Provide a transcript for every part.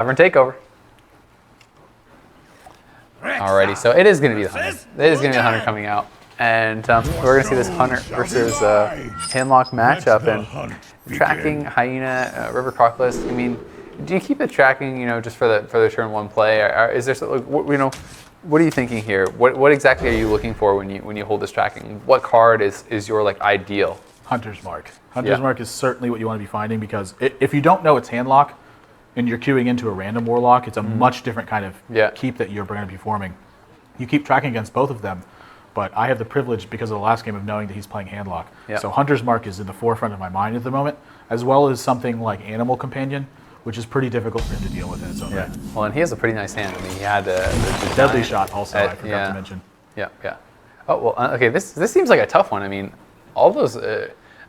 Tavern Takeover. Alrighty, so it is going to be the hunter. It is going to be the hunter coming out, and we're going to see this hunter versus handlock matchup and tracking hyena, river crocodile. I mean, do you keep it tracking? Just for the turn one play? Is there what are you thinking here? What exactly are you looking for when you hold this tracking? What card is your ideal? Hunter's Mark. Hunter's Mark is certainly what you want to be finding, because if you don't know it's handlock and you're queuing into a random warlock, it's a much different kind of keep that you're going to be forming. You keep tracking against both of them, but I have the privilege, because of the last game, of knowing that he's playing handlock. So Hunter's Mark is in the forefront of my mind at the moment, as well as something like Animal Companion, which is pretty difficult for him to deal with in its own right. Well, and he has a pretty nice hand. I mean, he had the Deadly Shot also, I forgot to mention. Yeah. Oh, well, okay, this seems like a tough one. I mean, all those,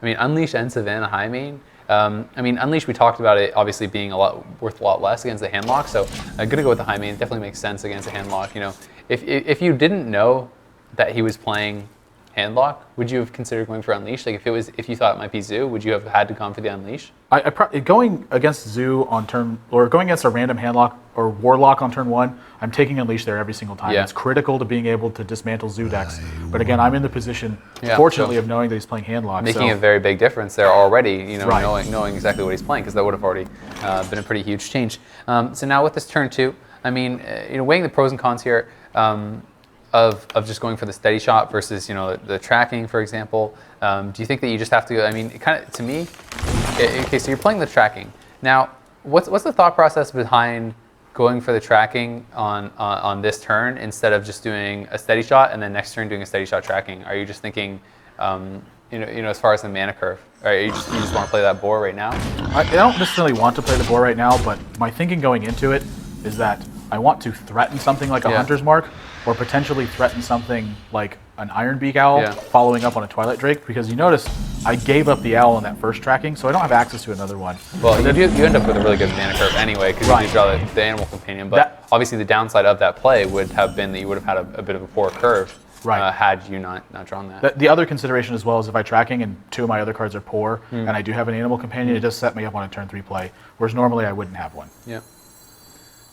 Unleash and Savannah Highmane. Unleash, we talked about it obviously being worth a lot less against the handlock, so I'm going to go with the Highmane. It definitely makes sense against the handlock. If you didn't know that he was playing handlock, would you have considered going for Unleash? Like if you thought it might be Zoo, would you have had to come for the Unleash? Going against Zoo on turn, or going against a random handlock or warlock on turn one, I'm taking Unleash there every single time. It's critical to being able to dismantle Zoo decks. But again, I'm in the position, fortunately, of knowing that he's playing handlock. Making a very big difference there already, knowing exactly what he's playing, because that would have already been a pretty huge change. So now with this turn two, weighing the pros and cons here, of just going for the steady shot versus the tracking, for example. Do you think that you just have to? To me, okay. So you're playing the tracking now. What's the thought process behind going for the tracking on this turn instead of just doing a steady shot and then next turn doing a steady shot tracking? Are you just thinking, as far as the mana curve? Or you just want to play that boar right now? I don't necessarily want to play the boar right now, but my thinking going into it is that I want to threaten something like a Hunter's Mark, or potentially threaten something like an Ironbeak Owl following up on a Twilight Drake, because you notice I gave up the Owl in that first tracking, so I don't have access to another one. Well, you end up with a really good mana curve anyway, because you draw the Animal Companion, but obviously the downside of that play would have been that you would have had a bit of a poor curve had you not drawn that. The other consideration as well is if I tracking and two of my other cards are poor, and I do have an Animal Companion, it does set me up on a turn 3 play, whereas normally I wouldn't have one. Yeah.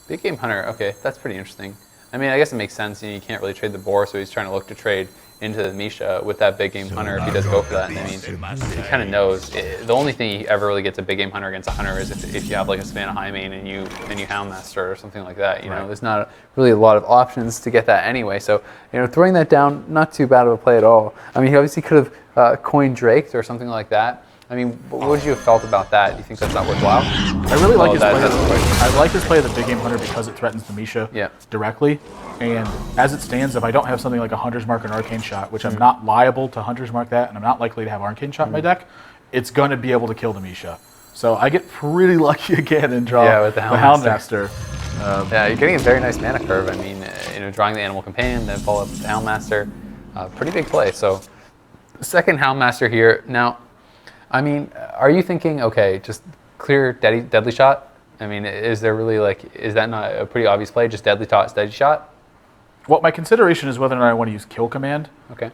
Big Game Hunter, okay, that's pretty interesting. I guess it makes sense. You can't really trade the boar, so he's trying to look to trade into the Misha with that Big Game Hunter if he does go for that. He kind of knows. The only thing he ever really gets a Big Game Hunter against a Hunter is if you have like a Savannah Highmane and you Houndmaster or something like that. There's not really a lot of options to get that anyway. So throwing that down, not too bad of a play at all. He obviously could have coined Drake or something like that. What would you have felt about that? Do you think that's not worthwhile? I really like his play. I like his play of the Big Game Hunter because it threatens the Misha directly. And as it stands, if I don't have something like a Hunter's Mark or an Arcane Shot, which I'm not liable to Hunter's Mark that, and I'm not likely to have Arcane Shot in my deck, it's going to be able to kill the Misha. So I get pretty lucky again and draw with the Houndmaster. You're getting a very nice mana curve. Drawing the Animal Companion, then follow up with the Houndmaster. Pretty big play. So second Houndmaster here. Now, are you thinking, okay, just clear Deadly Shot? Is there really is that not a pretty obvious play? Just Deadly Shot, Steady Shot? Well, my consideration is whether or not I want to use Kill Command. Okay.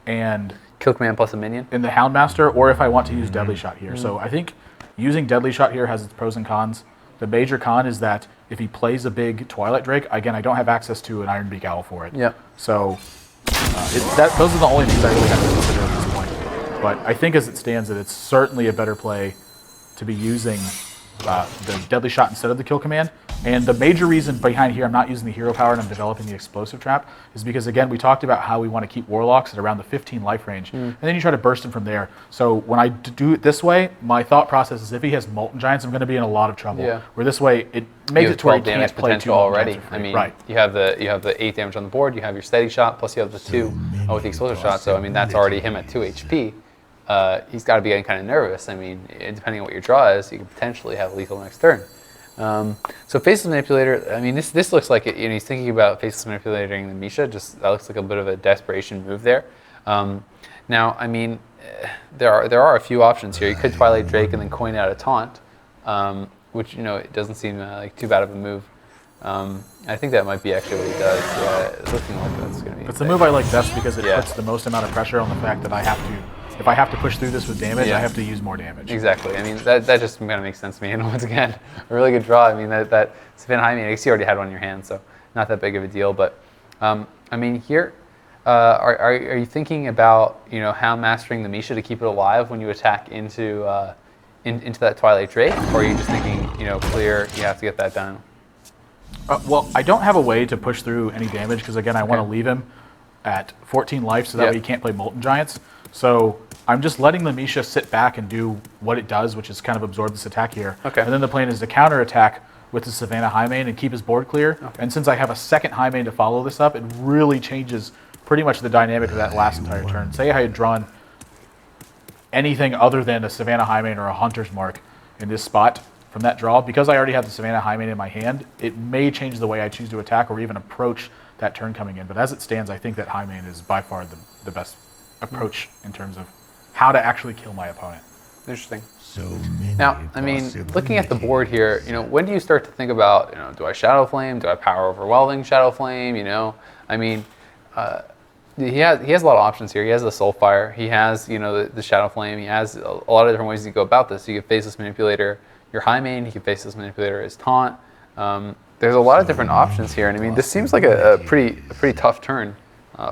And Kill Command plus a minion? In the Houndmaster, or if I want to use Deadly Shot here. So I think using Deadly Shot here has its pros and cons. The major con is that if he plays a big Twilight Drake, again, I don't have access to an Ironbeak Owl for it. Yep. So those are the only things I really have to consider at this point. But I think as it stands that it's certainly a better play to be using the Deadly Shot instead of the Kill Command. And the major reason behind here I'm not using the Hero Power and I'm developing the Explosive Trap is because, again, we talked about how we want to keep Warlocks at around the 15 life range. And then you try to burst him from there. So when I do it this way, my thought process is if he has Molten Giants, I'm going to be in a lot of trouble. Where this way, it makes it to where he can't play two already. You have the 8 damage on the board, you have your Steady Shot, plus you have the 2 with the Explosive Shot. So, that's already him at 2 HP. He's got to be getting kind of nervous. Depending on what your draw is, you could potentially have lethal next turn. So Faceless Manipulator, this looks like it, he's thinking about Faceless Manipulating the Misha. Just that looks like a bit of a desperation move there. Now, there are a few options here. You could Twilight Drake and then coin out a Taunt, which it doesn't seem like too bad of a move. I think that might be actually what he does. Yeah, it's looking like that's going to be. It's the move I like best because it puts the most amount of pressure on the fact that I have to if I have to push through this with damage, Yeah. I have to use more damage. Exactly. I mean, that just kind of makes sense to me. And once again, a really good draw. I mean, that Savannah High Main, I guess you already had one in your hand, so not that big of a deal. But I mean, here, are you thinking about Hound mastering the Misha to keep it alive when you attack into that Twilight Drake, or are you just thinking clear? You have to get that done. Well, I don't have a way to push through any damage because again, I want to leave him at 14 life, so that way he can't play Molten Giants. So I'm just letting the Misha sit back and do what it does, which is kind of absorb this attack here. Okay. And then the plan is to counter attack with the Savannah High Main and keep his board clear. Okay. And since I have a second High Main to follow this up, it really changes pretty much the dynamic of that last entire turn. Say I had drawn anything other than a Savannah High Main or a Hunter's Mark in this spot from that draw, because I already have the Savannah High Main in my hand, it may change the way I choose to attack or even approach that turn coming in. But as it stands, I think that High Main is by far the best approach in terms of how to actually kill my opponent. Interesting. Now, I mean, looking at the board here, when do you start to think about, do I Shadow Flame? Do I Power Overwhelming Shadow Flame? I mean, he has a lot of options here. He has the Soulfire. He has, the Shadow Flame. He has a lot of different ways to go about this. You can Faceless Manipulator your High Main. You can Faceless Manipulator as Taunt. There's a lot of different options here, and I mean, this seems like a pretty tough turn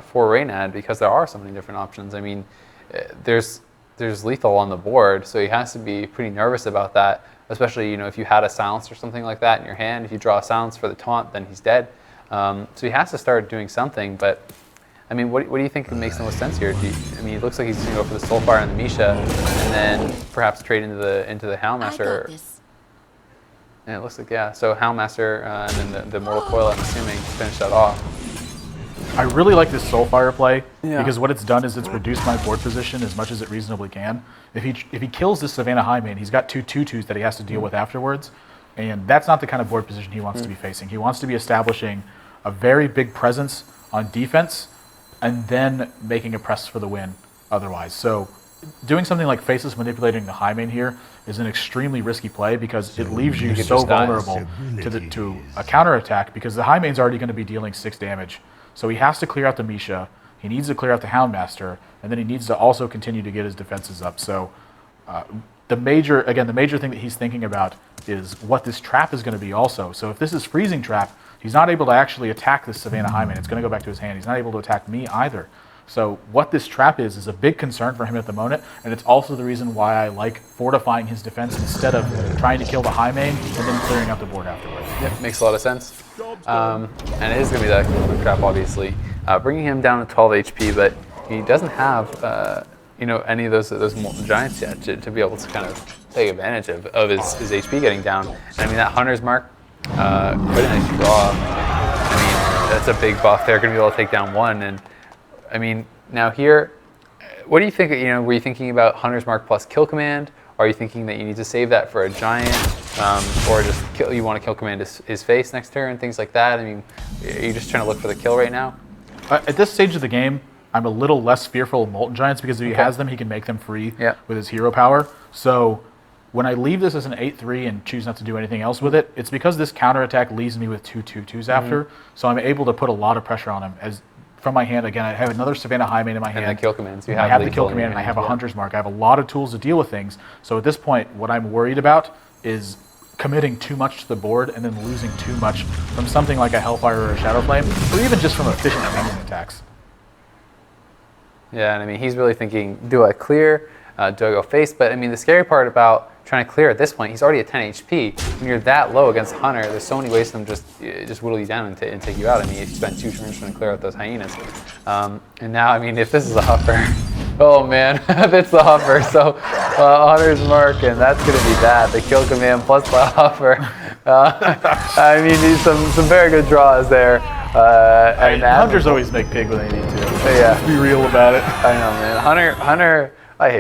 for Reynad because there are so many different options. I mean, there's lethal on the board, so he has to be pretty nervous about that, especially if you had a silence or something like that in your hand. If you draw a silence for the taunt, then he's dead. So he has to start doing something. But I mean, what do you think makes the most sense here? I mean, it looks like he's going to go for the Soulfire and the Misha, and then perhaps trade into the Houndmaster. And it looks like, yeah, so Houndmaster and then the Mortal Coil, I'm assuming, to finish that off. I really like this Soulfire play because what it's done is it's reduced my board position as much as it reasonably can. If he kills this Savannah High Main, he's got 2 2/2s that he has to deal with afterwards, and that's not the kind of board position he wants to be facing. He wants to be establishing a very big presence on defense and then making a press for the win otherwise. So doing something like Faceless Manipulating the High Main here is an extremely risky play because it leaves you so vulnerable to a counterattack because the High Main's already going to be dealing 6 damage. So he has to clear out the Misha, he needs to clear out the Houndmaster, and then he needs to also continue to get his defenses up. So the major thing that he's thinking about is what this trap is going to be also. So if this is Freezing Trap, he's not able to actually attack this Savannah High Main. It's going to go back to his hand. He's not able to attack me either. So what this trap is a big concern for him at the moment, and it's also the reason why I like fortifying his defense instead of trying to kill the High Main and then clearing out the board afterwards. Yep, makes a lot of sense. And it is going to be that quick trap, obviously, bringing him down to 12 HP, but he doesn't have any of those Molten Giants yet to be able to kind of take advantage of his HP getting down. And I mean, that Hunter's Mark, quite a nice draw. I mean, that's a big buff. They're going to be able to take down 1, and I mean, now here, what do you think? Were you thinking about Hunter's Mark plus Kill Command? Or are you thinking that you need to save that for a Giant, or just you want to Kill Command his face next turn, things like that? I mean, are you just trying to look for the kill right now? At this stage of the game, I'm a little less fearful of Molten Giants because if he has them, he can make them free with his hero power. So when I leave this as an 8/3 and choose not to do anything else with it, it's because this counterattack leaves me with 2 2/2s after. So I'm able to put a lot of pressure on him. From my hand, again, I have another Savannah High Main in my hand. And the Kill Commands. I have the Kill Command and I have a Hunter's Mark. I have a lot of tools to deal with things. So at this point, what I'm worried about is committing too much to the board and then losing too much from something like a Hellfire or a Shadow Flame, or even just from efficient handling attacks. Yeah, and I mean, he's really thinking, do I clear? Do I go face? But I mean, the scary part about trying to clear at this point, he's already at 10 HP. When you're that low against a Hunter, there's so many ways for them just whittle you down and take you out. I mean, if you spend 2 turns trying to clear out those hyenas. And now, I mean, if this is a Huffer, oh man, that's the Huffer. So Hunter's Mark, and that's going to be that. The Kill Command plus the Huffer. I mean, these some very good draws there. Hunters always make pig when they need to. Yeah. Let's be real about it. I know, man. Hunter